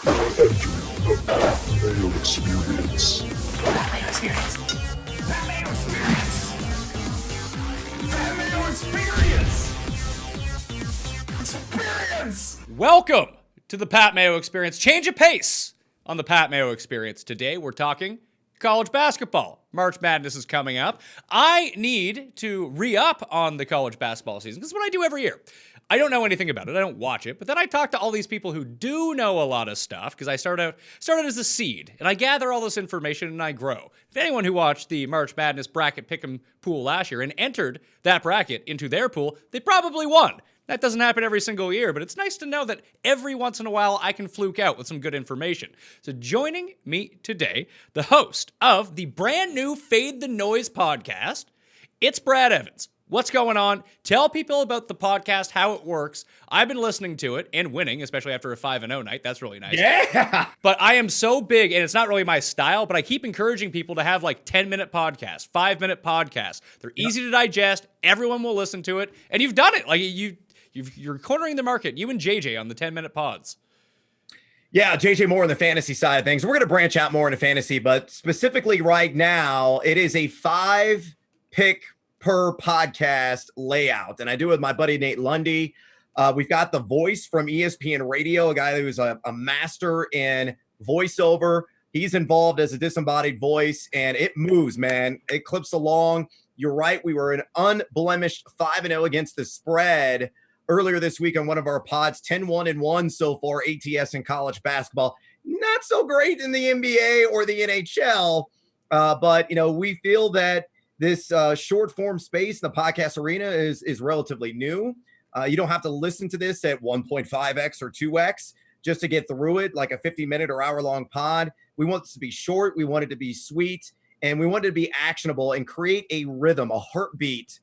The Mayo Experience. Mayo Experience. Mayo Experience. Mayo Experience. Experience. Welcome to the Pat Mayo Experience. Change of pace on the Pat Mayo Experience. Today we're talking college basketball. March Madness is coming up. I need to re-up on the college basketball season. This is what I do every year. I don't know anything about it. I don't watch it. But then I talk to all these people who do know a lot of stuff because I started as a seed. And I gather all this information and I grow. If anyone who watched the March Madness bracket pick'em pool last year and entered that bracket into their pool, they probably won. That doesn't happen every single year, but it's nice to know that every once in a while I can fluke out with some good information. So joining me today, the host of the brand new Fade the Noise podcast, it's Brad Evans. What's going on? Tell people about the podcast, how it works. I've been listening to it and winning, especially after a 5-0 night. That's really nice. Yeah. But I am so big, and it's not really my style, but I keep encouraging people to have like 10-minute podcasts, 5-minute podcasts. They're easy to digest. Everyone will listen to it. And you've done it. Like you're cornering the market. You and JJ on the 10-minute pods. Yeah, JJ more on the fantasy side of things. We're going to branch out more into fantasy, but specifically right now, it is a 5-pick per podcast layout. And I do it with my buddy Nate Lundy. We've got the voice from ESPN Radio, a guy who's a master in voiceover. He's involved as a disembodied voice, and it moves, man. It clips along. You're right. We were an unblemished 5-0 against the spread earlier this week on one of our pods, 10-1-1 so far, ATS in college basketball. Not so great in the NBA or the NHL, but, we feel that this short form space, the podcast arena, is relatively new. You don't have to listen to this at 1.5x or 2x just to get through it, like a 50-minute or hour-long pod. We want this to be short. We want it to be sweet. And we want it to be actionable and create a rhythm, a heartbeat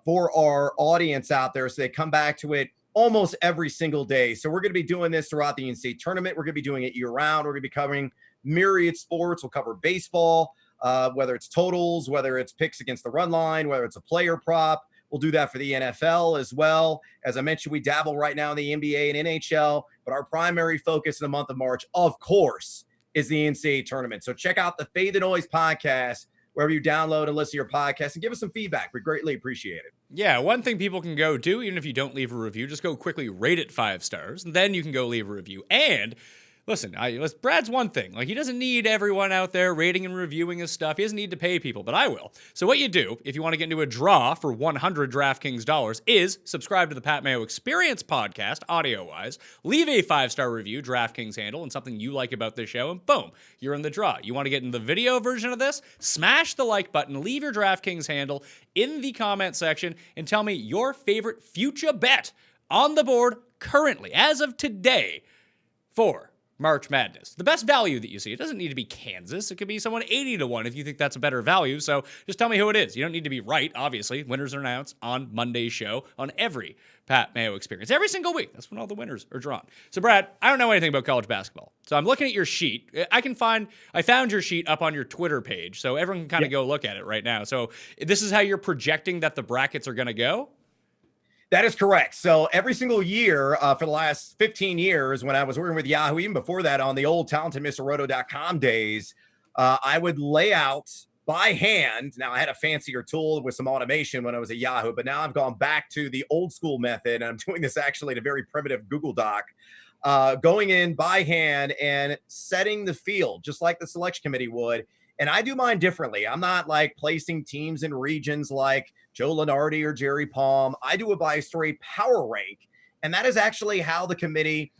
for our audience out there so they come back to it almost every single day. So we're going to be doing this throughout the NCAA Tournament. We're going to be doing it year-round. We're going to be covering myriad sports. We'll cover baseball, whether it's totals, whether it's picks against the run line, whether it's a player prop. We'll do that for the NFL as well. As I mentioned, we dabble right now in the NBA and NHL, but our primary focus in the month of March, of course, is the NCAA Tournament. So check out the Fade the Noise podcast wherever you download and listen to your podcast and give us some feedback. We greatly appreciate it. Yeah, one thing people can go do, even if you don't leave a review, just go quickly rate it 5 stars, and then you can go leave a review. And listen, Brad's one thing. Like, he doesn't need everyone out there rating and reviewing his stuff. He doesn't need to pay people, but I will. So what you do, if you want to get into a draw for 100 DraftKings dollars, is subscribe to the Pat Mayo Experience podcast, audio-wise, leave a 5-star review, DraftKings handle, and something you like about this show, and boom, you're in the draw. You want to get in the video version of this? Smash the like button, leave your DraftKings handle in the comment section, and tell me your favorite future bet on the board currently, as of today, for March Madness. The best value that you see. It doesn't need to be Kansas. It could be someone 80-1 if you think that's a better value. So just tell me who it is. You don't need to be right, obviously. Winners are announced on Monday's show on every Pat Mayo Experience. Every single week. That's when all the winners are drawn. So Brad, I don't know anything about college basketball. So I'm looking at your sheet. I found your sheet up on your Twitter page. So everyone can kind of go look at it right now. So this is how you're projecting that the brackets are going to go? That is correct. So every single year for the last 15 years, when I was working with Yahoo, even before that on the old talentedmrroto.com days, I would lay out by hand. Now, I had a fancier tool with some automation when I was at Yahoo, but now I've gone back to the old school method, and I'm doing this actually in a very primitive Google Doc, going in by hand and setting the field, just like the selection committee would. And I do mine differently. I'm not like placing teams in regions like Joe Lenardi or Jerry Palm. I do it by a straight power rank. And that is actually how the committee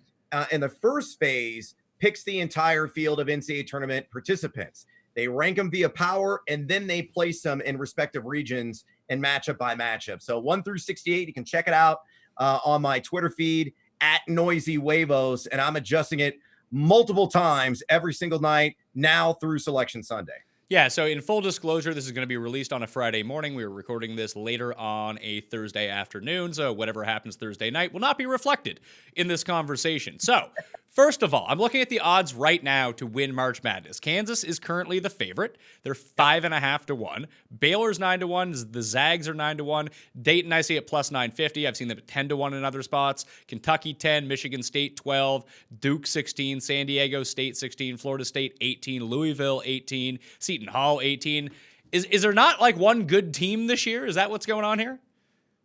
in the first phase picks the entire field of NCAA tournament participants. They rank them via power, and then they place them in respective regions and matchup by matchup. So 1 through 68, you can check it out on my Twitter feed at Noisy Huevos, and I'm adjusting it multiple times every single night now through Selection Sunday. Yeah, so in full disclosure, this is going to be released on a Friday morning. We are recording this later on a Thursday afternoon, so whatever happens Thursday night will not be reflected in this conversation. So, First of all, I'm looking at the odds right now to win March Madness. Kansas is currently the favorite. They're 5.5 to 1. Baylor's 9 to 1. The Zags are 9 to 1. Dayton, I see at plus 950. I've seen them at 10 to 1 in other spots. Kentucky 10, Michigan State 12, Duke 16, San Diego State 16, Florida State 18, Louisville 18, Seton Hall 18. Is there not like one good team this year? Is that what's going on here?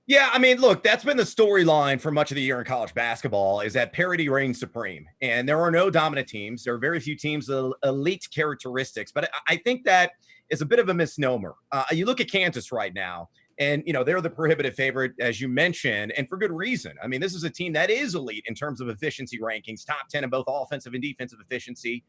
Yeah, I mean, look, that's been the storyline for much of the year in college basketball is that parity reigns supreme. And there are no dominant teams. There are very few teams with elite characteristics. But I think that is a bit of a misnomer. You look at Kansas right now, and, they're the prohibitive favorite, as you mentioned, and for good reason. I mean, this is a team that is elite in terms of efficiency rankings, top 10 in both offensive and defensive efficiency.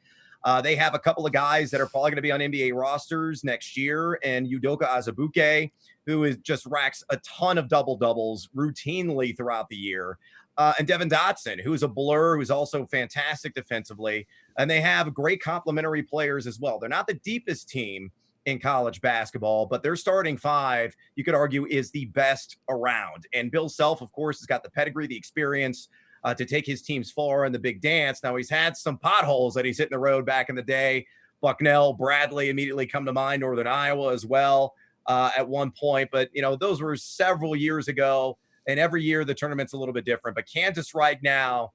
They have a couple of guys that are probably going to be on NBA rosters next year, and Udoka Azubuike, who is just racks a ton of double-doubles routinely throughout the year, and Devin Dotson, who is a blur, who's also fantastic defensively, and they have great complementary players as well. They're not the deepest team in college basketball, but their starting five, you could argue, is the best around. And Bill Self, of course, has got the pedigree, the experience, to take his teams far in the big dance. Now, he's had some potholes that he's hit in the road back in the day. Bucknell, Bradley immediately come to mind, Northern Iowa as well at one point. But, those were several years ago, and every year the tournament's a little bit different. But Kansas right now,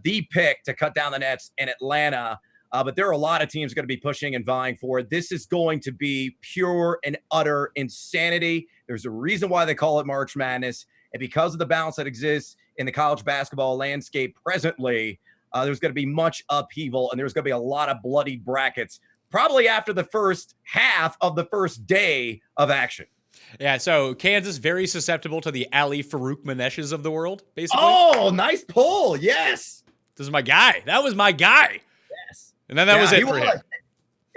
the pick to cut down the nets in Atlanta. But there are a lot of teams going to be pushing and vying for it. This is going to be pure and utter insanity. There's a reason why they call it March Madness. And because of the balance that exists in the college basketball landscape presently, there's going to be much upheaval, and there's going to be a lot of bloodied brackets, probably after the first half of the first day of action. Yeah, so Kansas very susceptible to the Ali Farouk Maneshes of the world, basically. Oh, nice pull. Yes. This is my guy. That was my guy. Yes. And then that was it for him.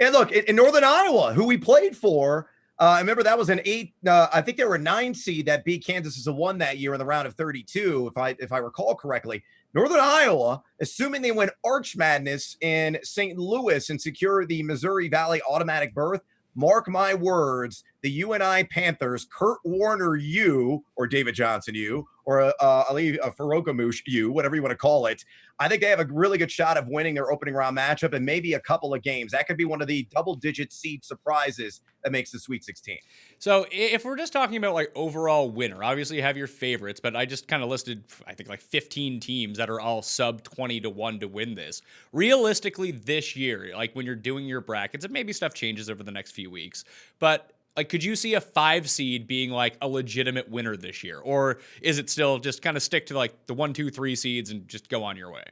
And look, in Northern Iowa, who we played for, I remember that was an 8. I think they were a 9 seed that beat Kansas as a 1 that year in the round of 32, if I recall correctly. Northern Iowa, assuming they win Arch Madness in St. Louis and secure the Missouri Valley automatic berth, mark my words, the UNI Panthers, Kurt Warner U, or David Johnson U, or Ali Faroukhamouche U, whatever you want to call it. I think they have a really good shot of winning their opening round matchup and maybe a couple of games. That could be one of the double-digit seed surprises that makes the Sweet 16. So if we're just talking about like overall winner, obviously you have your favorites, but I just kind of listed, I think, like 15 teams that are all sub 20 to 1 to win this. Realistically, this year, like when you're doing your brackets, and maybe stuff changes over the next few weeks, but like, could you see a 5 seed being like a legitimate winner this year? Or is it still just kind of stick to like the 1, 2, 3 seeds and just go on your way?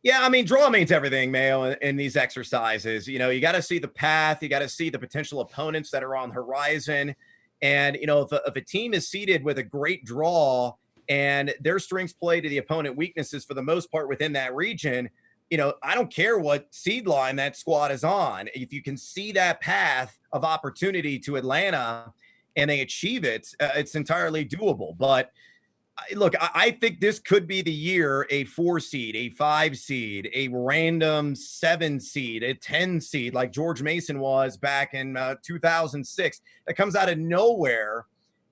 Yeah, I mean, draw means everything, Mayo, in these exercises. You got to see the path. You got to see the potential opponents that are on the horizon. And, if a team is seeded with a great draw and their strengths play to the opponent weaknesses for the most part within that region, I don't care what seed line that squad is on. If you can see that path of opportunity to Atlanta and they achieve it, it's entirely doable. But look, I think this could be the year a 4 seed, a 5 seed, a random 7 seed, a 10 seed like George Mason was back in 2006 that comes out of nowhere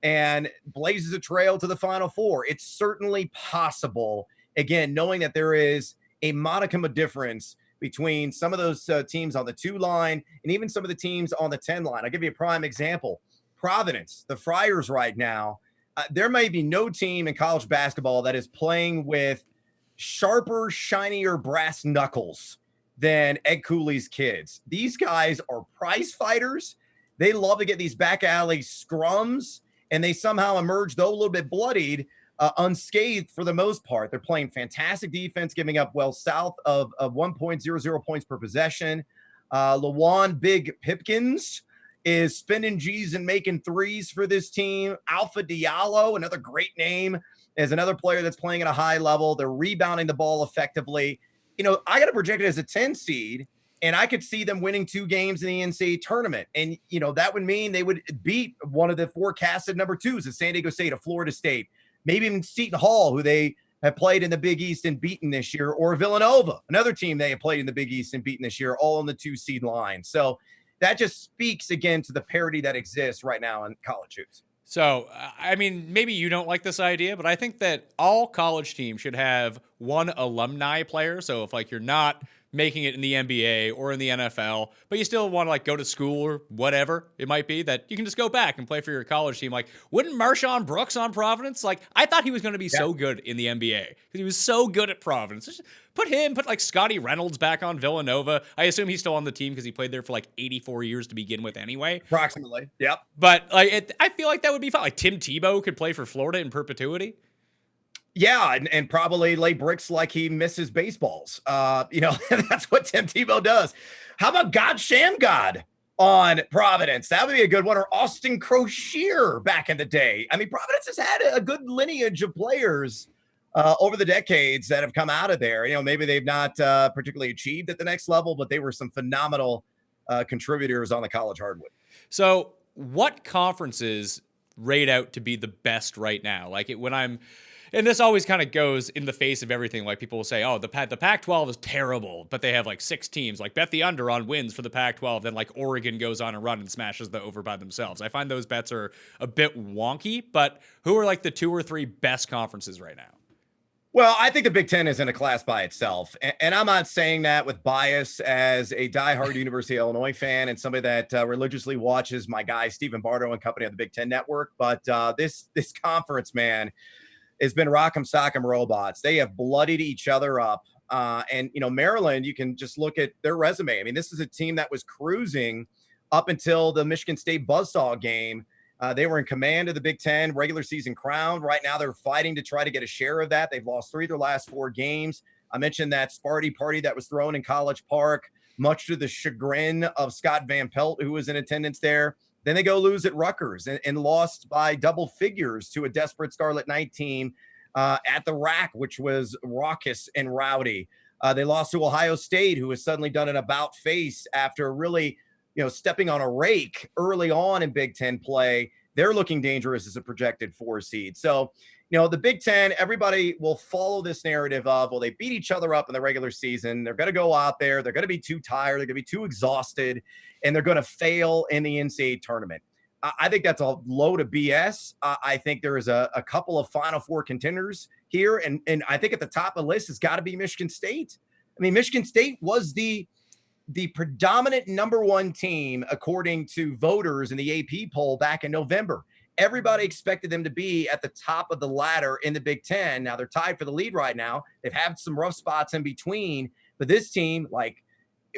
and blazes a trail to the Final Four. It's certainly possible, again, knowing that there is a modicum of difference between some of those teams on the 2 line and even some of the teams on the 10 line. I'll give you a prime example. Providence, the Friars right now, there may be no team in college basketball that is playing with sharper, shinier brass knuckles than Ed Cooley's kids. These guys are prize fighters. They love to get these back alley scrums, and they somehow emerge, though a little bit bloodied, unscathed for the most part. They're playing fantastic defense, giving up well south of 1.00 points per possession. Lawan Big Pipkins is spinning G's and making threes for this team. Alpha Diallo, another great name, is another player that's playing at a high level. They're rebounding the ball effectively. I got to project it as a 10 seed, and I could see them winning 2 games in the NCAA tournament. And, that would mean they would beat one of the forecasted number 2s at San Diego State or Florida State, maybe even Seton Hall, who they have played in the Big East and beaten this year, or Villanova, another team they have played in the Big East and beaten this year, all on the 2 seed line. So that just speaks again to the parity that exists right now in college hoops. So, I mean, maybe you don't like this idea, but I think that all college teams should have one alumni player. So if like you're not making it in the NBA or in the NFL, but you still want to like go to school or whatever it might be, that you can just go back and play for your college team. Like, wouldn't Marshawn Brooks on Providence? Like, I thought he was going to be so good in the NBA because he was so good at Providence. Just put like Scotty Reynolds back on Villanova. I assume he's still on the team because he played there for like 84 years to begin with anyway. Approximately. Yep. But like, I feel like that would be fun. Like Tim Tebow could play for Florida in perpetuity. Yeah, and probably lay bricks like he misses baseballs. That's what Tim Tebow does. How about God Shamgod on Providence? That would be a good one. Or Austin Crocier back in the day. I mean, Providence has had a good lineage of players over the decades that have come out of there. Maybe they've not particularly achieved at the next level, but they were some phenomenal contributors on the college hardwood. So what conferences rate out to be the best right now? And this always kind of goes in the face of everything. Like people will say, oh, the Pac-12 is terrible, but they have like 6 teams. Like bet the under on wins for the Pac-12. Then like Oregon goes on a run and smashes the over by themselves. I find those bets are a bit wonky, but who are like the 2 or 3 best conferences right now? Well, I think the Big Ten is in a class by itself. And I'm not saying that with bias as a diehard University of Illinois fan and somebody that religiously watches my guy, Stephen Bardo and company on the Big Ten Network. But this conference, man, has been rock'em sock'em robots. They have bloodied each other up. And Maryland, you can just look at their resume. I mean, this is a team that was cruising up until the Michigan State Buzzsaw game. They were in command of the Big Ten regular season crown. Right now, they're fighting to try to get a share of that. They've lost 3 of their last 4 games. I mentioned that Sparty party that was thrown in College Park, much to the chagrin of Scott Van Pelt, who was in attendance there. Then they go lose at Rutgers and lost by double figures to a desperate Scarlet Knight team at the Rack, which was raucous and rowdy. They lost to Ohio State, who has suddenly done an about face after really, stepping on a rake early on in Big Ten play. They're looking dangerous as a projected 4 seed. So, the Big Ten, everybody will follow this narrative of, well, they beat each other up in the regular season. They're going to go out there. They're going to be too tired. They're going to be too exhausted, and they're going to fail in the NCAA tournament. I think that's a load of BS. I think there is a couple of Final Four contenders here, and I think at the top of the list has got to be Michigan State. I mean, Michigan State was the predominant number 1 team, according to voters in the AP poll back in November. Everybody expected them to be at the top of the ladder in the Big Ten. Now they're tied for the lead right now. They've had some rough spots in between, but this team, like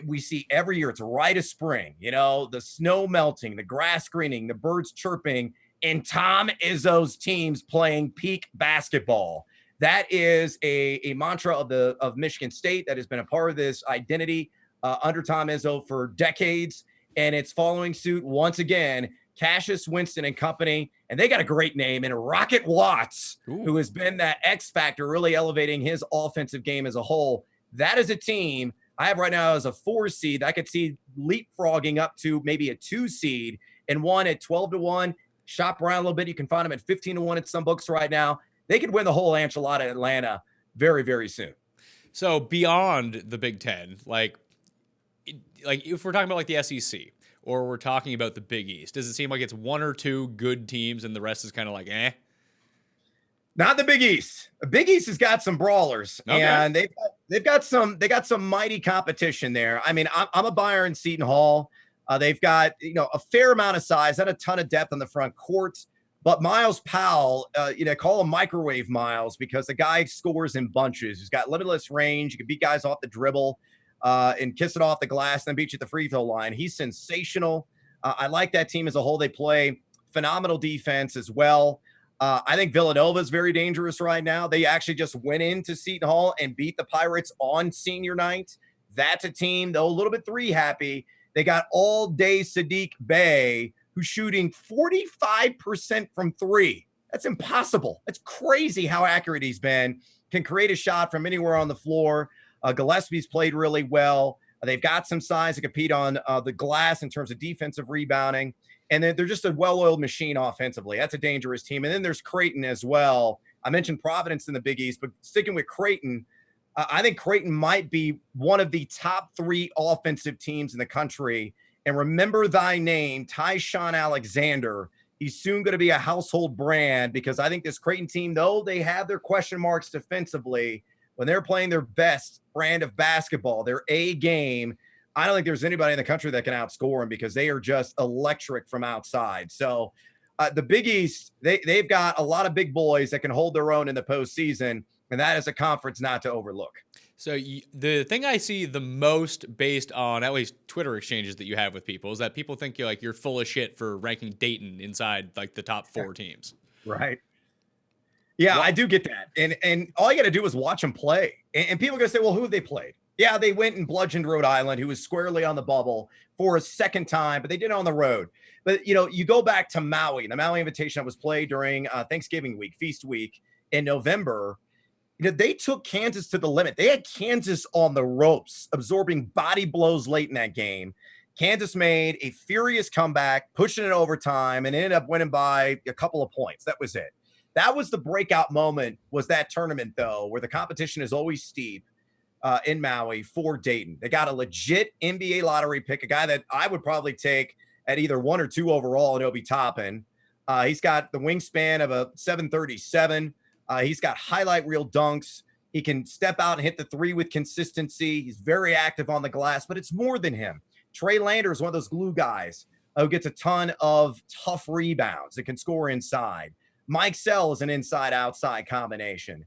we see every year, it's a rite of spring, the snow melting, the grass greening, the birds chirping, and Tom Izzo's teams playing peak basketball. That is a mantra of Michigan State that has been a part of this identity under Tom Izzo for decades, and it's following suit once again. Cassius Winston and company, and they got a great name in Rocket Watts, who has been that X factor, really elevating his offensive game as a whole. That is a team I have right now as a 4 seed. I could see leapfrogging up to maybe a 2 seed, and one at 12-1. Shop around a little bit. You can find them at 15-1 at some books right now. They could win the whole enchilada in Atlanta very, very soon. So beyond the Big Ten, like if we're talking about like the SEC, or we're talking about the Big East, does it seem like it's 1 or 2 good teams and the rest is kind of like, eh? Not the Big East. The Big East has got some brawlers, and they've got some mighty competition there. I mean, I'm a buyer in Seton Hall. They've got a fair amount of size, not a ton of depth on the front court, but Miles Powell, call him microwave Miles because the guy scores in bunches. He's got limitless range. You can beat guys off the dribble. And kiss it off the glass, then beat you at the free throw line. He's sensational. I like that team as a whole. They play phenomenal defense as well. I think Villanova is very dangerous right now. They actually just went into Seton Hall and beat the Pirates on senior night. That's a team, though, a little bit 3 happy. They got all day Sadiq Bey, who's shooting 45% from 3. That's impossible. That's crazy how accurate he's been. Can create a shot from anywhere on the floor. Gillespie's played really well. They've got some size to compete on the glass in terms of defensive rebounding. And then they're just a well-oiled machine offensively. That's a dangerous team. And then there's Creighton as well. I mentioned Providence in the Big East, but sticking with Creighton, I think Creighton might be one of the top 3 offensive teams in the country. And remember thy name, Tyshawn Alexander. He's soon going to be a household brand because I think this Creighton team, though they have their question marks defensively, when they're playing their best brand of basketball, their A game, I don't think there's anybody in the country that can outscore them because they are just electric from outside. So the Big East, they've got a lot of big boys that can hold their own in the postseason, and that is a conference not to overlook. So the thing I see the most based on at least Twitter exchanges that you have with people is that people think you're full of shit for ranking Dayton inside like the top 4 teams. Right. Yeah, I do get that. And all you got to do is watch them play. And people are going to say, well, who have they played? Yeah, they went and bludgeoned Rhode Island, who was squarely on the bubble for a second time, but they did it on the road. But, you go back to Maui, the Maui Invitation that was played during Thanksgiving week, Feast Week in November. They took Kansas to the limit. They had Kansas on the ropes, absorbing body blows late in that game. Kansas made a furious comeback, pushing it overtime, and ended up winning by a couple of points. That was it. That was the breakout moment, was that tournament, though, where the competition is always steep in Maui for Dayton. They got a legit NBA lottery pick, a guy that I would probably take at either 1 or 2 overall in Obi Toppin. He's got the wingspan of a 737. He's got highlight reel dunks. He can step out and hit the 3 with consistency. He's very active on the glass, but it's more than him. Trey Lander is one of those glue guys who gets a ton of tough rebounds that can score inside. Mike Sell is an inside-outside combination.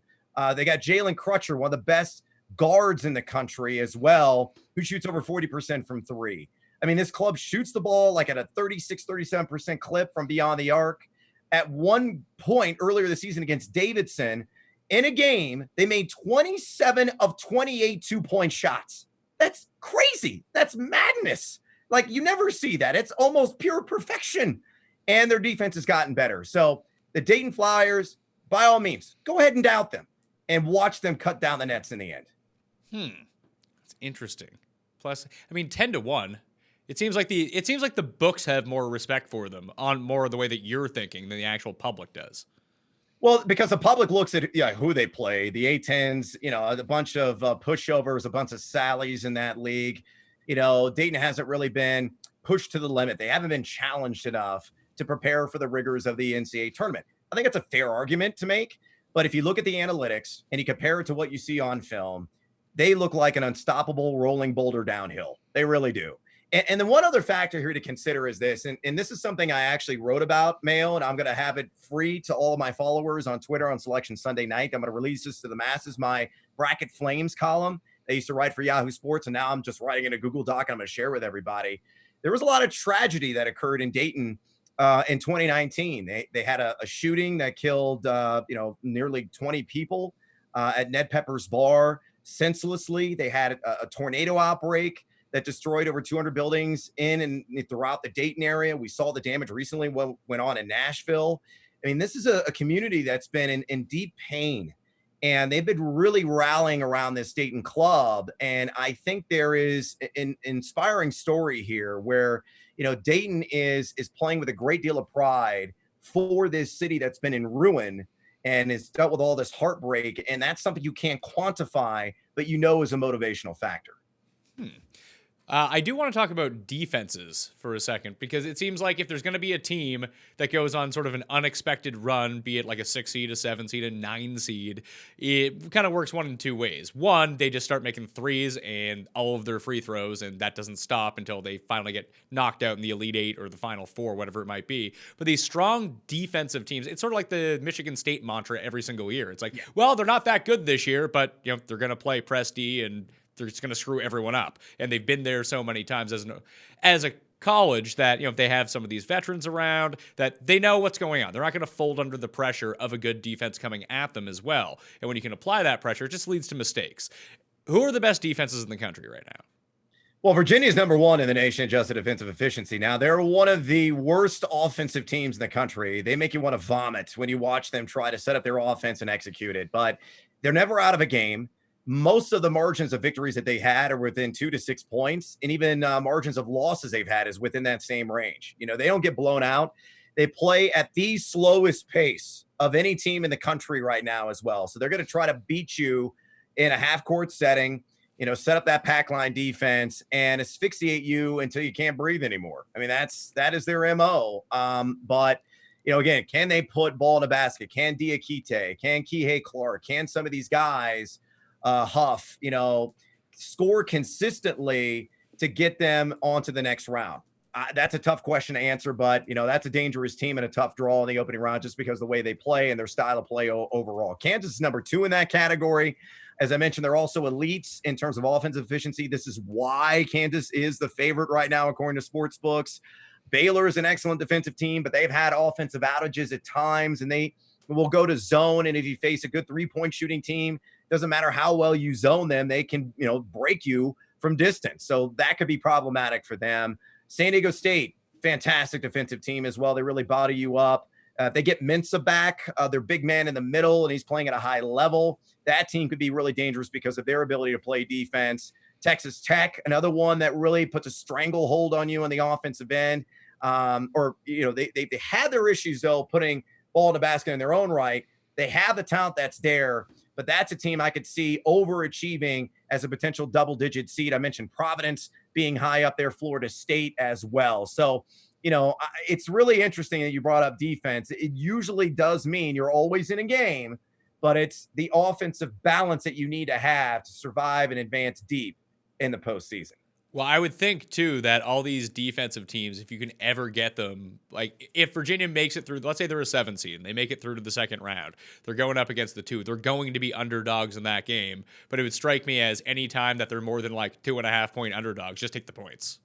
They got Jalen Crutcher, one of the best guards in the country as well, who shoots over 40% from 3. I mean, this club shoots the ball like at a 36, 37% clip from beyond the arc. At one point earlier this season against Davidson, in a game, they made 27 of 28 2-point shots. That's crazy. That's madness. Like, you never see that. It's almost pure perfection. And their defense has gotten better. So the Dayton Flyers, by all means, go ahead and doubt them and watch them cut down the nets in the end. That's interesting. Plus, I mean, 10-1. It seems like the books have more respect for them on more of the way that you're thinking than the actual public does. Well, because the public looks at who they play, the A-10s, a bunch of pushovers, a bunch of Sallies in that league. Dayton hasn't really been pushed to the limit. They haven't been challenged enough to prepare for the rigors of the NCAA tournament. I think it's a fair argument to make, but if you look at the analytics and you compare it to what you see on film, they look like an unstoppable rolling boulder downhill. They really do. And then one other factor here to consider is this, and this is something I actually wrote about, Mayo, and I'm going to have it free to all of my followers on Twitter on Selection Sunday night. I'm going to release this to the masses, my Bracket Flames column. They used to write for Yahoo Sports, and now I'm just writing in a Google Doc, and I'm going to share with everybody. There was a lot of tragedy that occurred in Dayton in 2019. They had a shooting that killed, nearly 20 people at Ned Pepper's bar senselessly. They had a tornado outbreak that destroyed over 200 buildings in and throughout the Dayton area. We saw the damage recently what went on in Nashville. I mean, this is a community that's been in deep pain, and they've been really rallying around this Dayton club. And I think there is an inspiring story here where, Dayton is playing with a great deal of pride for this city that's been in ruin and has dealt with all this heartbreak. And that's something you can't quantify, but is a motivational factor. I do want to talk about defenses for a second, because it seems like if there's going to be a team that goes on sort of an unexpected run, be it like a 6 seed, a 7 seed, a 9 seed, it kind of works one in 2 ways. One, they just start making threes and all of their free throws, and that doesn't stop until they finally get knocked out in the Elite 8 or the Final 4, whatever it might be. But these strong defensive teams, it's sort of like the Michigan State mantra every single year. It's like, well, they're not that good this year, but they're going to play press D and they're just going to screw everyone up. And they've been there so many times as a college that, if they have some of these veterans around, that they know what's going on. They're not going to fold under the pressure of a good defense coming at them as well. And when you can apply that pressure, it just leads to mistakes. Who are the best defenses in the country right now? Well, Virginia's number 1 in the nation adjusted defensive efficiency. Now, they're one of the worst offensive teams in the country. They make you want to vomit when you watch them try to set up their offense and execute it. But they're never out of a game. Most of the margins of victories that they had are within 2 to 6 points, and even margins of losses they've had is within that same range. They don't get blown out. They play at the slowest pace of any team in the country right now as well. So they're going to try to beat you in a half-court setting, set up that pack line defense and asphyxiate you until you can't breathe anymore. I mean, that is their MO. But again, can they put ball in a basket? Can Diakite? Can Kihei Clark? Can some of these guys Huff, score consistently to get them onto the next round? That's a tough question to answer, but that's a dangerous team and a tough draw in the opening round just because of the way they play and their style of play overall. Kansas is number 2 in that category. As I mentioned, they're also elites in terms of offensive efficiency. This is why Kansas is the favorite right now, according to sports books. Baylor is an excellent defensive team, but they've had offensive outages at times, and they will go to zone. And if you face a good 3-point shooting team, doesn't matter how well you zone them, they can, break you from distance. So that could be problematic for them. San Diego State, fantastic defensive team as well. They really body you up. If they get Mensah back, their big man in the middle, and he's playing at a high level, that team could be really dangerous because of their ability to play defense. Texas Tech, another one that really puts a stranglehold on you on the offensive end. They had their issues, though, putting ball in the basket in their own right. They have the talent that's there, but that's a team I could see overachieving as a potential double-digit seed. I mentioned Providence being high up there, Florida State as well. So, it's really interesting that you brought up defense. It usually does mean you're always in a game, but it's the offensive balance that you need to have to survive and advance deep in the postseason. Well, I would think, too, that all these defensive teams, if you can ever get them, like if Virginia makes it through, let's say they're a 7 seed and they make it through to the second round, they're going up against the 2. They're going to be underdogs in that game. But it would strike me as any time that they're more than like 2.5-point underdogs, just take the points.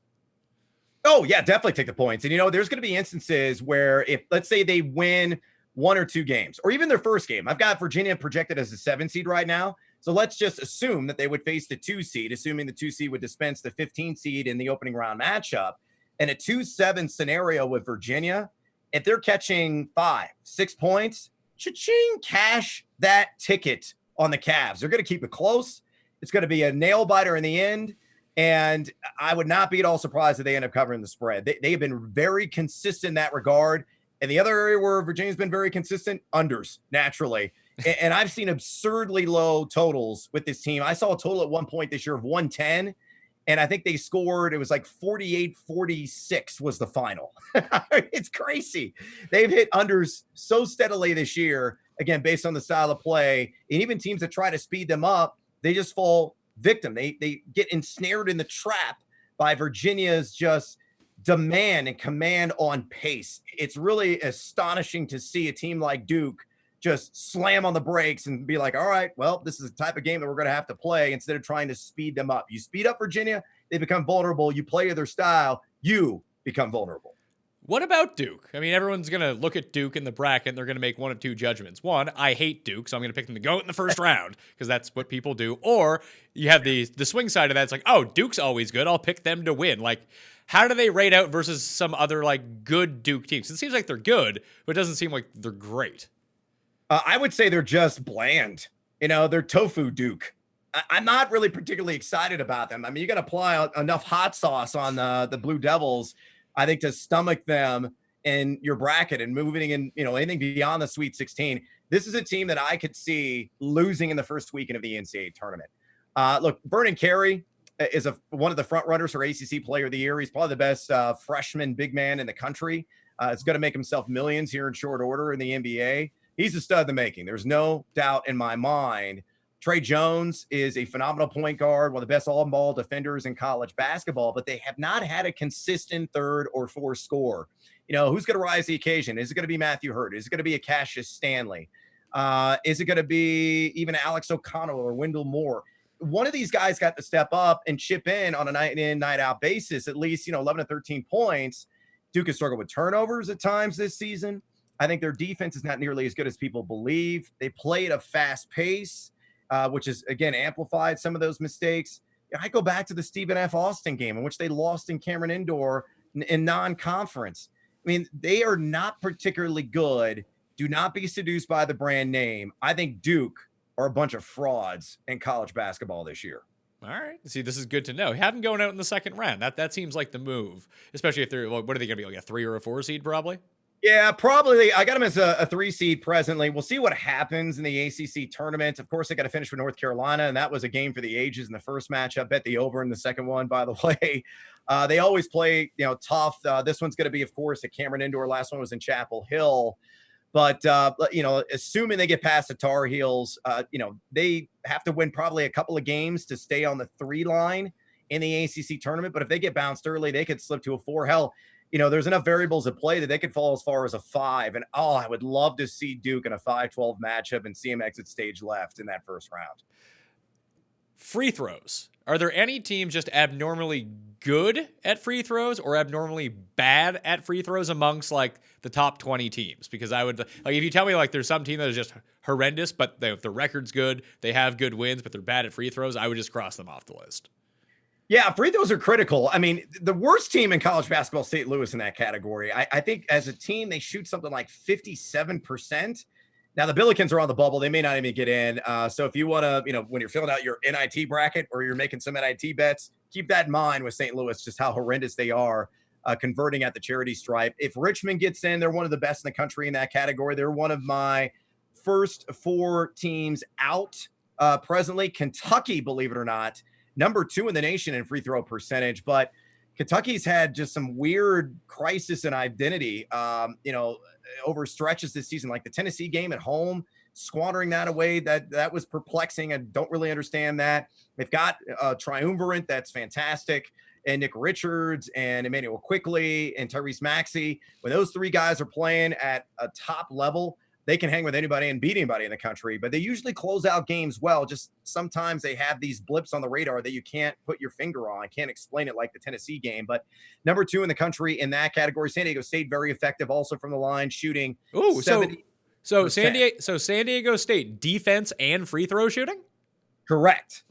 Oh, yeah, definitely take the points. And, there's going to be instances where if, let's say they win 1 or 2 games, or even their first game. I've got Virginia projected as a 7 seed right now. So let's just assume that they would face the 2 seed, assuming the 2 seed would dispense the 15 seed in the opening round matchup. In a 2-7 scenario with Virginia, if they're catching 5-6 points, cha-ching, cash that ticket on the Cavs. They're going to keep it close. It's going to be a nail biter in the end. And I would not be at all surprised if they end up covering the spread. They have been very consistent in that regard. And the other area where Virginia's been very consistent, unders, naturally. And I've seen absurdly low totals with this team. I saw a total at one point this year of 110, and I think they scored, it was like 48-46 was the final. It's crazy. They've hit unders so steadily this year, again, based on the style of play. And even teams that try to speed them up, they just fall victim. They get ensnared in the trap by Virginia's just demand and command on pace. It's really astonishing to see a team like Duke just slam on the brakes and be like, all right, well, this is the type of game that we're going to have to play instead of trying to speed them up. You speed up Virginia, they become vulnerable. You play their style, you become vulnerable. What about Duke? I mean, everyone's going to look at Duke in the bracket and they're going to make one of 2 judgments. One, I hate Duke, so I'm going to pick them to go in the first round because that's what people do. Or you have the swing side of that. It's like, oh, Duke's always good. I'll pick them to win. Like, how do they rate out versus some other like good Duke teams? It seems like they're good, but it doesn't seem like they're great. I would say they're just bland. They're tofu Duke. I'm not really particularly excited about them. I mean, you got to apply enough hot sauce on the Blue Devils, I think, to stomach them in your bracket and moving in, anything beyond the Sweet 16. This is a team that I could see losing in the first weekend of the NCAA tournament. Look, Vernon Carey is one of the front runners for ACC Player of the Year. He's probably the best freshman big man in the country. It's going to make himself millions here in short order in the NBA. He's a stud in the making. There's no doubt in my mind. Trey Jones is a phenomenal point guard, one of the best all-ball defenders in college basketball, but they have not had a consistent 3rd or 4th scorer. Who's going to rise to the occasion? Is it going to be Matthew Hurt? Is it going to be a Cassius Stanley? Is it going to be even Alex O'Connell or Wendell Moore? One of these guys got to step up and chip in on a night in, night out basis, at least, 11 to 13 points. Duke has struggled with turnovers at times this season. I think their defense is not nearly as good as people believe. They play at a fast pace, which is, again, amplified some of those mistakes. I go back to the Stephen F. Austin game in which they lost in Cameron Indoor in non-conference. I mean, they are not particularly good. Do not be seduced by the brand name. I think Duke are a bunch of frauds in college basketball this year. All right. See, this is good to know. Have them going out in the second round. That seems like the move, especially if they're, what are they going to be, like a 3 or a 4 seed probably? Yeah, probably. I got them as a 3 seed presently. We'll see what happens in the ACC tournament. Of course, they got to finish with North Carolina, and that was a game for the ages in the first matchup. Bet the over in the second one, by the way. They always play, tough. This one's going to be, of course, at Cameron Indoor. Last one was in Chapel Hill. But, assuming they get past the Tar Heels, they have to win probably a couple of games to stay on the 3 line in the ACC tournament. But if they get bounced early, they could slip to a 4. Hell, there's enough variables at play that they could fall as far as a 5. And, I would love to see Duke in a 5-12 matchup and see him exit stage left in that first round. Free throws. Are there any teams just abnormally good at free throws or abnormally bad at free throws amongst like the top 20 teams? Because I would like, if you tell me like there's some team that is just horrendous, but if the record's good, they have good wins, but they're bad at free throws, I would just cross them off the list. Yeah, free throws are critical. I mean, the worst team in college basketball, St. Louis, in that category. I think as a team, they shoot something like 57%. Now, the Billikens are on the bubble. They may not even get in. So if you want to, when you're filling out your NIT bracket or you're making some NIT bets, keep that in mind with St. Louis, just how horrendous they are converting at the charity stripe. If Richmond gets in, they're one of the best in the country in that category. They're one of my first 4 teams out presently. Kentucky, believe it or not, number 2 in the nation in free throw percentage. But Kentucky's had just some weird crisis in identity, over stretches this season, like the Tennessee game at home, squandering that away. That was perplexing. I don't really understand that. They've got a triumvirate that's fantastic, and Nick Richards and Emmanuel Quickly and Tyrese Maxey. When those 3 guys are playing at a top level, they can hang with anybody and beat anybody in the country, but they usually close out games well. Just sometimes they have these blips on the radar that you can't put your finger on. I can't explain it like the Tennessee game, but number 2 in the country in that category. San Diego State, very effective also from the line, shooting 70%. So San Diego State defense and free throw shooting? Correct.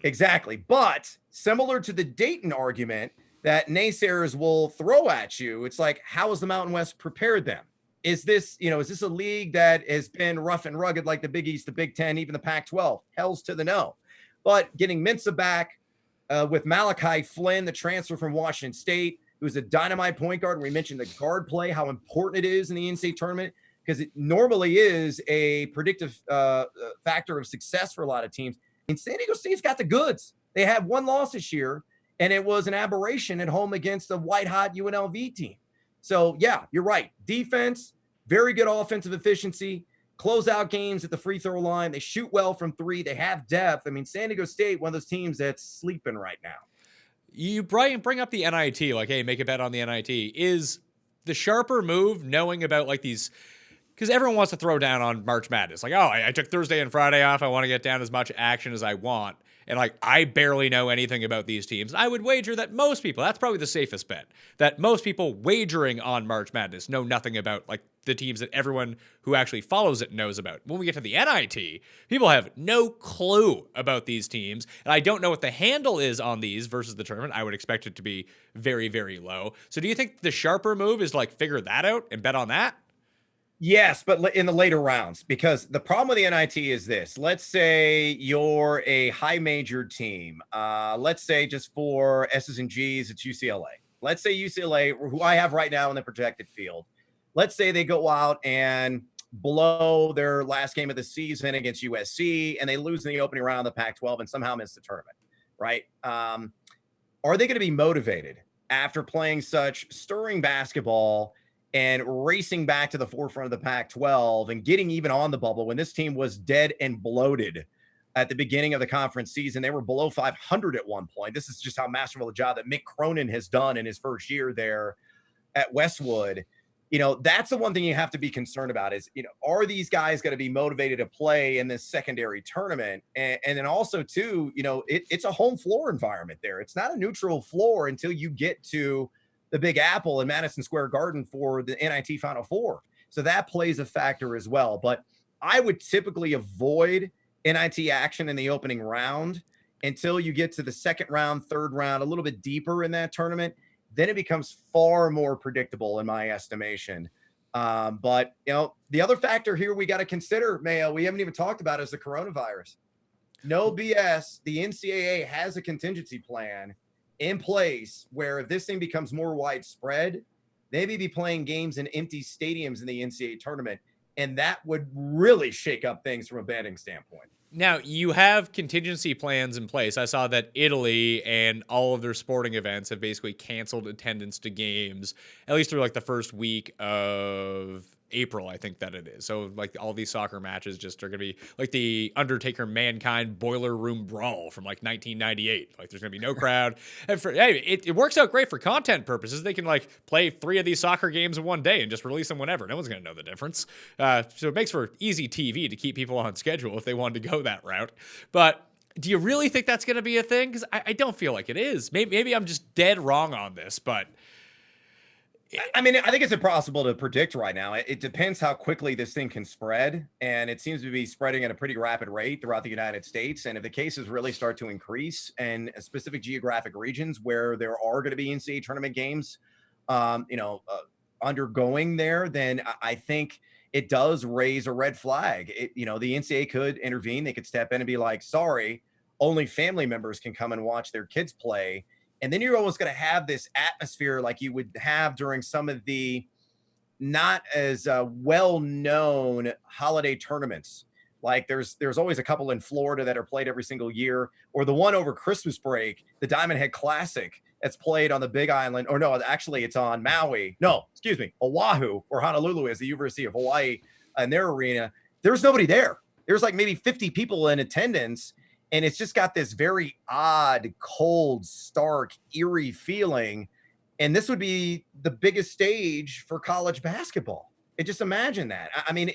Exactly. But similar to the Dayton argument that naysayers will throw at you, it's like, how has the Mountain West prepared them? Is this a league that has been rough and rugged like the Big East, the Big Ten, even the Pac-12? Hell's to the no. But getting Mensah back with Malachi Flynn, the transfer from Washington State, who's a dynamite point guard. We mentioned the guard play, how important it is in the NCAA tournament, because it normally is a predictive factor of success for a lot of teams. And San Diego State's got the goods. They had 1 loss this year, and it was an aberration at home against a white-hot UNLV team. So, yeah, you're right. Defense, very good offensive efficiency, close out games at the free throw line. They shoot well from 3. They have depth. I mean, San Diego State, one of those teams that's sleeping right now. You bring up the NIT, like, hey, make a bet on the NIT. Is the sharper move knowing about like these, because everyone wants to throw down on March Madness. Like, oh, I took Thursday and Friday off. I want to get down as much action as I want. And like, I barely know anything about these teams. I would wager that most people, that's probably the safest bet, that most people wagering on March Madness know nothing about like the teams that everyone who actually follows it knows about. When we get to the NIT, people have no clue about these teams. And I don't know what the handle is on these versus the tournament. I would expect it to be very, very low. So do you think the sharper move is like figure that out and bet on that? Yes, but in the later rounds, because the problem with the NIT is this. Let's say you're a high major team. Let's say just for S's and G's, it's UCLA. Let's say UCLA, who I have right now in the projected field. Let's say they go out and blow their last game of the season against USC, and they lose in the opening round of the Pac-12 and somehow miss the tournament, right? Are they going to be motivated after playing such stirring basketball and racing back to the forefront of the Pac-12 and getting even on the bubble when this team was dead and bloated at the beginning of the conference season? They were below 500 at one point. This is just how masterful a job that Mick Cronin has done in his first year there at Westwood. That's the one thing you have to be concerned about is, are these guys going to be motivated to play in this secondary tournament? And then also, too, it's a home floor environment there. It's not a neutral floor until you get to the Big Apple in Madison Square Garden for the NIT Final Four. So that plays a factor as well. But I would typically avoid NIT action in the opening round until you get to the second round, third round, a little bit deeper in that tournament. Then it becomes far more predictable in my estimation. But, the other factor here we got to consider, Mayo, we haven't even talked about is the coronavirus. No BS. The NCAA has a contingency plan in place where if this thing becomes more widespread, they may be playing games in empty stadiums in the NCAA tournament. And that would really shake up things from a betting standpoint. Now, you have contingency plans in place. I saw that Italy and all of their sporting events have basically canceled attendance to games, at least through like the first week of April, I think that it is. So like all these soccer matches just are going to be like the Undertaker Mankind Boiler Room Brawl from like 1998. Like there's going to be no crowd. And it works out great for content purposes. They can like play 3 of these soccer games in one day and just release them whenever. No one's going to know the difference. So it makes for easy TV to keep people on schedule if they wanted to go that route. But do you really think that's going to be a thing? Because I don't feel like it is. Maybe I'm just dead wrong on this, but I mean, I think it's impossible to predict right now. It depends how quickly this thing can spread, and it seems to be spreading at a pretty rapid rate throughout the United States. And if the cases really start to increase in specific geographic regions where there are going to be NCAA tournament games, undergoing there, then I think it does raise a red flag. The NCAA could intervene. They could step in and be like, sorry, only family members can come and watch their kids play. And then you're almost going to have this atmosphere like you would have during some of the not as well-known holiday tournaments. Like there's always a couple in Florida that are played every single year, or the one over Christmas break, the Diamond Head Classic that's played on the Big Island. Or no, actually it's on Maui. No, excuse me, Oahu, or Honolulu is the University of Hawaii and their arena. There's nobody there. There's like maybe 50 people in attendance. And it's just got this very odd, cold, stark, eerie feeling. And this would be the biggest stage for college basketball. Just imagine that. I mean,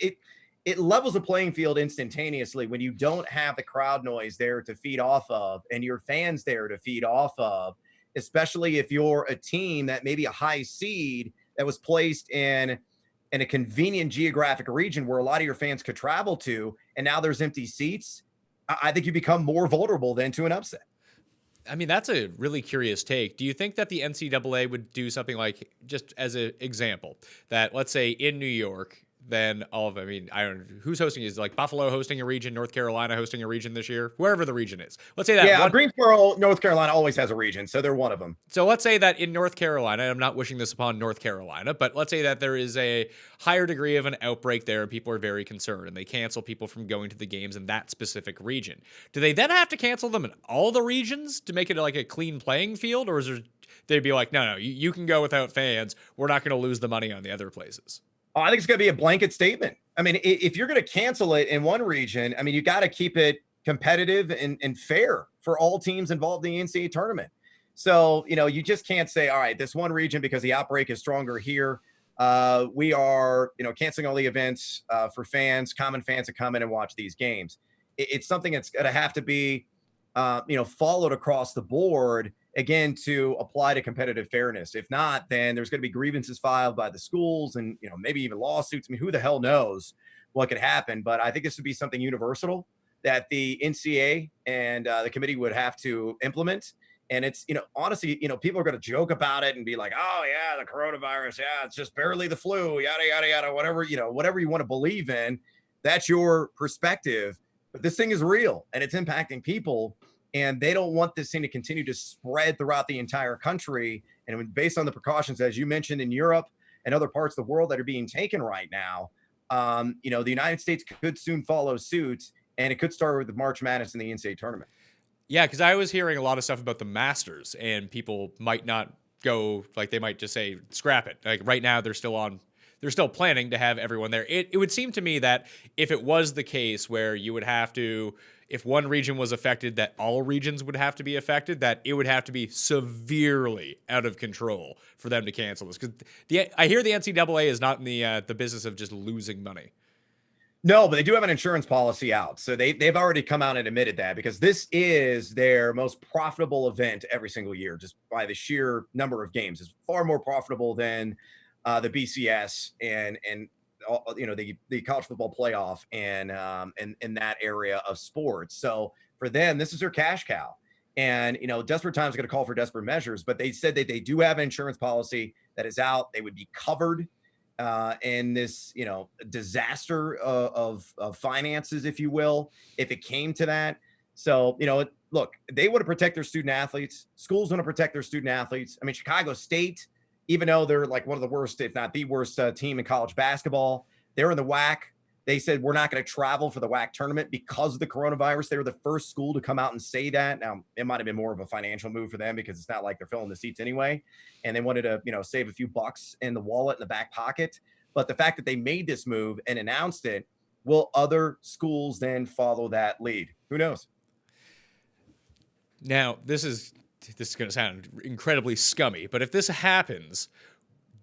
it levels the playing field instantaneously when you don't have the crowd noise there to feed off of and your fans there to feed off of, especially if you're a team that maybe a high seed that was placed in a convenient geographic region where a lot of your fans could travel to, and now there's empty seats. I think you become more vulnerable then to an upset. I mean, that's a really curious take. Do you think that the NCAA would do something like, just as an example, that let's say in New York, then I don't know, who's hosting? Is like Buffalo hosting a region, North Carolina hosting a region this year, wherever the region is. Let's say that. Yeah, Greensboro, North Carolina always has a region, so they're one of them. So let's say that in North Carolina, and I'm not wishing this upon North Carolina, but let's say that there is a higher degree of an outbreak there and people are very concerned and they cancel people from going to the games in that specific region. Do they then have to cancel them in all the regions to make it like a clean playing field? Or is there, they'd be like, no, you can go without fans. We're not going to lose the money on the other places. Oh, I think it's going to be a blanket statement. I mean, if you're going to cancel it in one region, I mean, you got to keep it competitive and fair for all teams involved in the NCAA tournament. So, you just can't say, all right, this one region, because the outbreak is stronger here, we are, canceling all the events for fans, common fans to come in and watch these games. It's something that's going to have to be, followed across the board, again, to apply to competitive fairness. If not, then there's going to be grievances filed by the schools and, maybe even lawsuits. I mean, who the hell knows what could happen? But I think this would be something universal that the NCAA and the committee would have to implement. And it's, honestly, people are going to joke about it and be like, oh yeah, the coronavirus. Yeah, it's just barely the flu, yada, yada, yada, whatever you want to believe in. That's your perspective. But this thing is real and it's impacting people. And they don't want this thing to continue to spread throughout the entire country. And based on the precautions, as you mentioned, in Europe and other parts of the world that are being taken right now, the United States could soon follow suit. And it could start with the March Madness in the NCAA tournament. Yeah, because I was hearing a lot of stuff about the Masters, and people might not go, like they might just say, scrap it. Like right now, they're still planning to have everyone there. It would seem to me that if it was the case where you would have to, if one region was affected, that all regions would have to be affected, that it would have to be severely out of control for them to cancel this. Because I hear the NCAA is not in the business of just losing money. No, but they do have an insurance policy out. So they've already come out and admitted that, because this is their most profitable event every single year, just by the sheer number of games. It's far more profitable than the BCS and the college football playoff and in that area of sports. So for them, this is their cash cow. And, desperate times are going to call for desperate measures, but they said that they do have an insurance policy that is out. They would be covered in this, disaster of finances, if you will, if it came to that. So, look, they want to protect their student athletes. Schools want to protect their student athletes. I mean, Chicago State, even though they're like one of the worst, if not the worst team in college basketball, they're in the WAC. They said, we're not going to travel for the WAC tournament because of the coronavirus. They were the first school to come out and say that. Now, it might have been more of a financial move for them because it's not like they're filling the seats anyway. And they wanted to, save a few bucks in the wallet, in the back pocket. But the fact that they made this move and announced it, will other schools then follow that lead? Who knows? Now, this is going to sound incredibly scummy, but if this happens,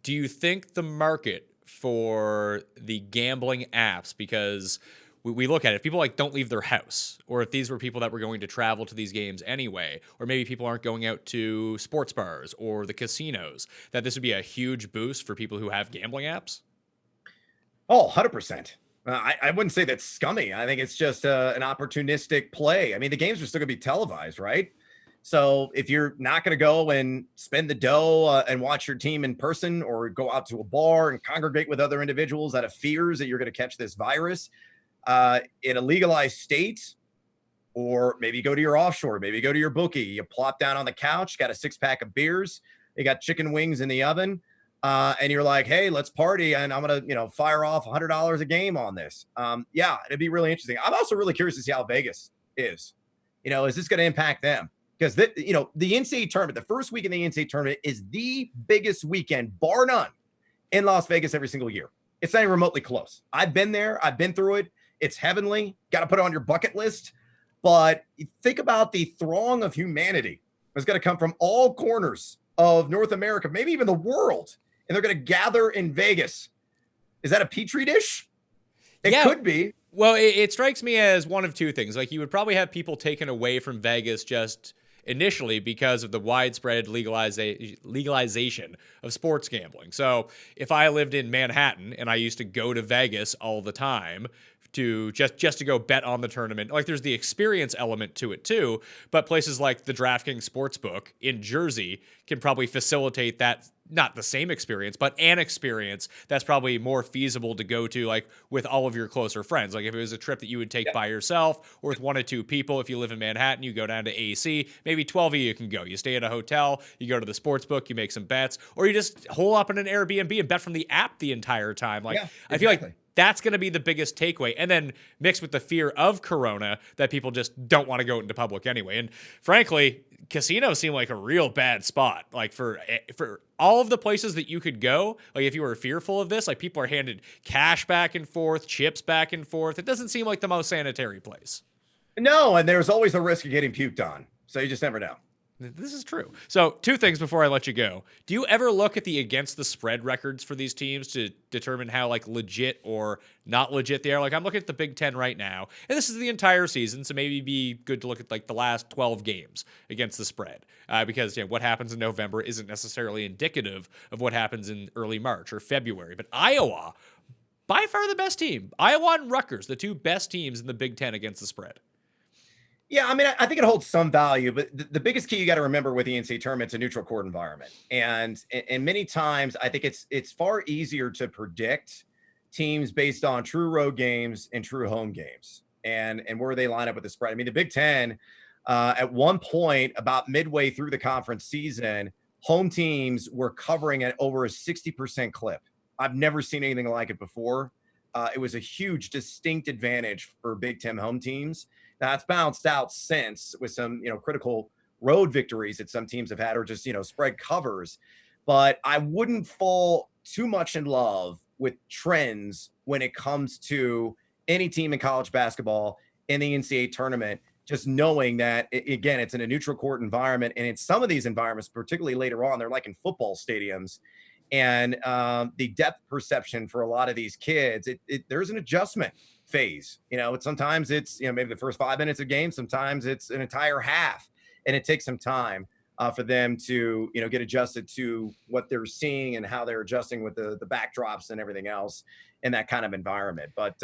do you think the market for the gambling apps, because we look at it, if people like don't leave their house, or if these were people that were going to travel to these games anyway, or maybe people aren't going out to sports bars or the casinos, that this would be a huge boost for people who have gambling apps? Oh, 100%. I wouldn't say that's scummy. I think it's just an opportunistic play. I mean, the games are still going to be televised, right? So if you're not going to go and spend the dough and watch your team in person, or go out to a bar and congregate with other individuals out of fears that you're going to catch this virus in a legalized state, or maybe go to your offshore, maybe go to your bookie, you plop down on the couch, got a 6-pack of beers, you got chicken wings in the oven. And you're like, hey, let's party, and I'm going to, fire off $100 a game on this. Yeah, it'd be really interesting. I'm also really curious to see how Vegas is. Is this going to impact them? Because, the NCAA tournament, the first week in the NCAA tournament is the biggest weekend, bar none, in Las Vegas every single year. It's not even remotely close. I've been there. I've been through it. It's heavenly. Got to put it on your bucket list. But think about the throng of humanity that's going to come from all corners of North America, maybe even the world. And they're going to gather in Vegas. Is that a petri dish? It could be. Well, it strikes me as one of two things. Like, you would probably have people taken away from Vegas just initially because of the widespread legalization of sports gambling. So if I lived in Manhattan and I used to go to Vegas all the time to just to go bet on the tournament, like, there's the experience element to it too, but places like the DraftKings Sportsbook in Jersey can probably facilitate that, not the same experience, but an experience that's probably more feasible to go to, like, with all of your closer friends. Like, if it was a trip that you would take by yourself, or with 1 or 2 people, if you live in Manhattan, you go down to AC, maybe 12 of you can go. You stay at a hotel, you go to the sports book, you make some bets, or you just hole up in an Airbnb and bet from the app the entire time. Like, I feel like that's going to be the biggest takeaway. And then mixed with the fear of Corona, that people just don't want to go into public anyway. And frankly, casinos seem like a real bad spot. Like, for all of the places that you could go, like, if you were fearful of this, like, people are handed cash back and forth, chips back and forth. It doesn't seem like the most sanitary place. No, and there's always a risk of getting puked on. So you just never know. This is true. So 2 things before I let you go. Do you ever look at the against the spread records for these teams to determine how, like, legit or not legit they are? Like, I'm looking at the Big Ten right now, and this is the entire season, so maybe be good to look at, like, the last 12 games against the spread, because what happens in November isn't necessarily indicative of what happens in early March or February. But Iowa, by far the best team. Iowa and Rutgers, the 2 best teams in the Big Ten against the spread. Yeah, I mean, I think it holds some value, but the biggest key you got to remember with the NCAA tournament, it's a neutral court environment. And many times I think it's far easier to predict teams based on true road games and true home games and where they line up with the spread. I mean, the Big Ten, at one point, about midway through the conference season, home teams were covering at over a 60% clip. I've never seen anything like it before. It was a huge, distinct advantage for Big Ten home teams. Now, it's bounced out since with some, critical road victories that some teams have had, or just, spread covers. But I wouldn't fall too much in love with trends when it comes to any team in college basketball in the NCAA tournament, just knowing that, again, it's in a neutral court environment. And in some of these environments, particularly later on, they're like in football stadiums. And the depth perception for a lot of these kids, there's an adjustment phase. Sometimes it's maybe the first 5 minutes of game, sometimes it's an entire half, and it takes some time for them to get adjusted to what they're seeing and how they're adjusting with the backdrops and everything else in that kind of environment. But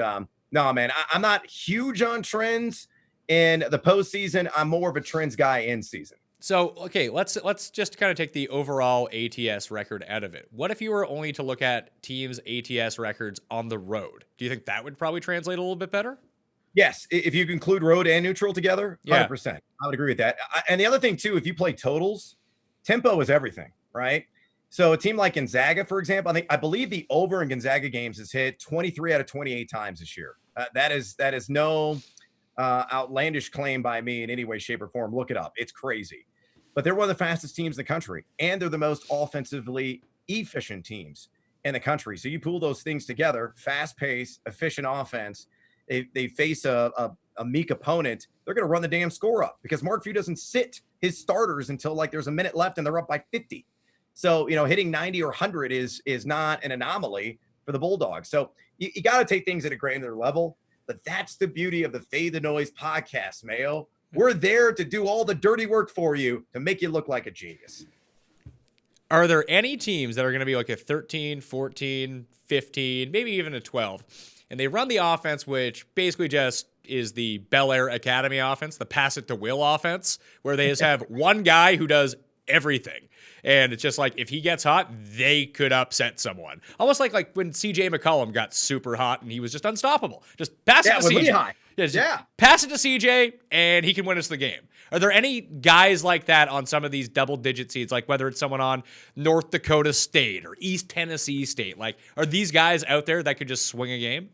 no, man, I'm not huge on trends in the postseason. I'm more of a trends guy in season. So, okay, let's just kind of take the overall ATS record out of it. What if you were only to look at teams' ATS records on the road? Do you think that would probably translate a little bit better? Yes, if you include road and neutral together, 100%. I would agree with that. And the other thing, too, if you play totals, tempo is everything, right? So a team like Gonzaga, for example, I believe the over in Gonzaga games is hit 23 out of 28 times this year. That is no outlandish claim by me in any way, shape, or form. Look it up. It's crazy. But they're one of the fastest teams in the country, and they're the most offensively efficient teams in the country. So you pull those things together, fast-paced, efficient offense. They face a meek opponent. They're going to run the damn score up because Mark Few doesn't sit his starters until like there's a minute left and they're up by 50. So, hitting 90 or 100 is not an anomaly for the Bulldogs. So you got to take things at a granular level. But that's the beauty of the Fade the Noise podcast, Mayo. We're there to do all the dirty work for you to make you look like a genius. Are there any teams that are going to be like a 13, 14, 15, maybe even a 12? And they run the offense, which basically just is the Bel Air Academy offense, the pass it to Will offense, where they just have one guy who does everything. And it's just like, if he gets hot, they could upset someone. Almost like when CJ McCollum got super hot and he was just unstoppable. Just pass it to CJ. Pass it to CJ and he can win us the game. Are there any guys like that on some of these double-digit seeds, like whether it's someone on North Dakota State or East Tennessee State? Like, are these guys out there that could just swing a game?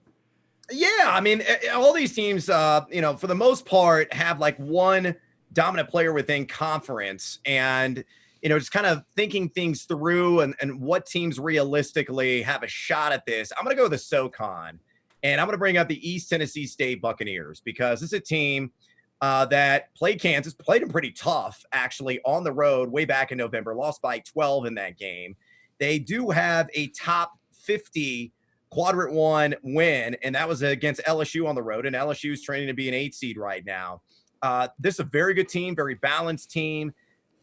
Yeah, I mean, all these teams, for the most part, have like one dominant player within conference, and just kind of thinking things through and what teams realistically have a shot at this. I'm going to go with the SoCon, and I'm going to bring up the East Tennessee State Buccaneers because this is a team that played Kansas, played them pretty tough, actually, on the road way back in November, lost by 12 in that game. They do have a top 50 quadrant one win, and that was against LSU on the road, and LSU is training to be an 8 seed right now. This is a very good team, very balanced team.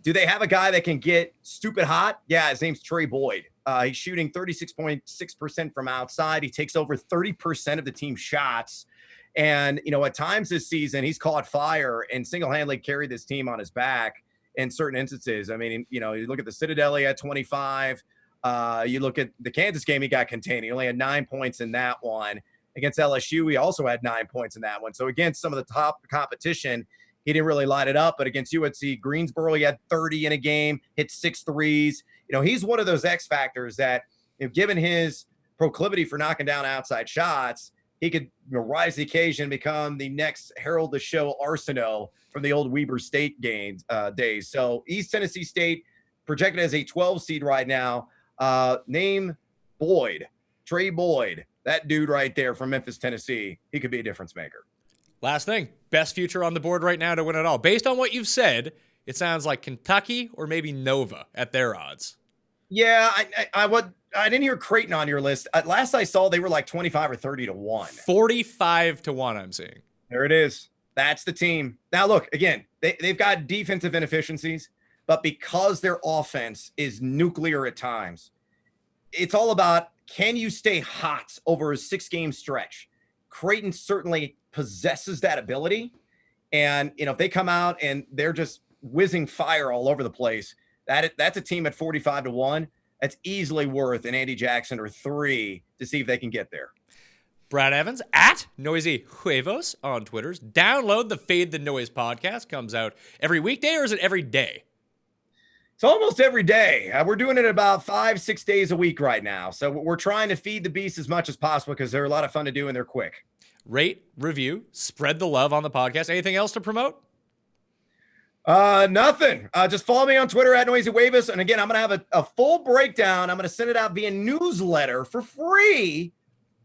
Do they have a guy that can get stupid hot? Yeah, his name's Trey Boyd. He's shooting 36.6% from outside. He takes over 30% of the team's shots. And, at times this season, he's caught fire and single-handedly carried this team on his back in certain instances. I mean, you look at the Citadel, he had 25. You look at the Kansas game, he got contained. He only had 9 points in that one. Against LSU, he also had 9 points in that one. So against some of the top competition, he didn't really light it up. But against UNC Greensboro, he had 30 in a game, hit 6 threes. He's one of those X factors that, given his proclivity for knocking down outside shots, he could rise to the occasion and become the next Herald the Show Arsenault from the old Weber State days. So East Tennessee State projected as a 12 seed right now. Name Boyd, Trey Boyd, that dude right there from Memphis, Tennessee. He could be a difference maker. Last thing, best future on the board right now to win it all. Based on what you've said, it sounds like Kentucky or maybe Nova at their odds. Yeah, I didn't hear Creighton on your list. Last I saw, they were like 25 or 30 to 1. 45 to 1, I'm seeing. There it is. That's the team. Now, look, again, they've got defensive inefficiencies, but because their offense is nuclear at times, it's all about, can you stay hot over a 6-game stretch? Creighton certainly possesses that ability. And, if they come out and they're just whizzing fire all over the place, that's a team at 45 to 1. That's easily worth an Andy Jackson or 3 to see if they can get there. Brad Evans at Noisy Huevos on Twitters. Download the Fade the Noise podcast. Comes out every weekday, or is it every day? It's almost every day. We're doing it about 5-6 days a week right now. So we're trying to feed the beast as much as possible because they're a lot of fun to do and they're quick. Rate, review, spread the love on the podcast. Anything else to promote? Nothing. Just follow me on Twitter at Noisy Huevos. And again, I'm going to have a full breakdown. I'm going to send it out via newsletter for free.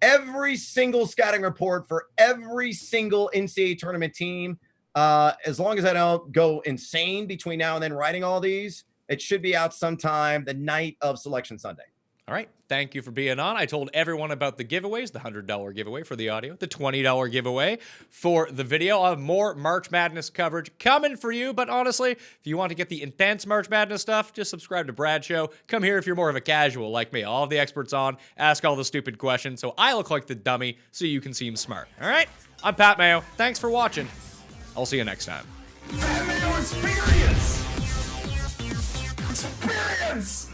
Every single scouting report for every single NCAA tournament team. As long as I don't go insane between now and then writing all these, it should be out sometime the night of Selection Sunday. All right. Thank you for being on. I told everyone about the giveaways, the $100 giveaway for the audio, the $20 giveaway for the video. I'll have more March Madness coverage coming for you. But honestly, if you want to get the intense March Madness stuff, just subscribe to Brad's show. Come here if you're more of a casual like me. I'll have the experts on, ask all the stupid questions so I look like the dummy so you can seem smart. All right? I'm Pat Mayo. Thanks for watching. I'll see you next time. Mayo experience! Experience!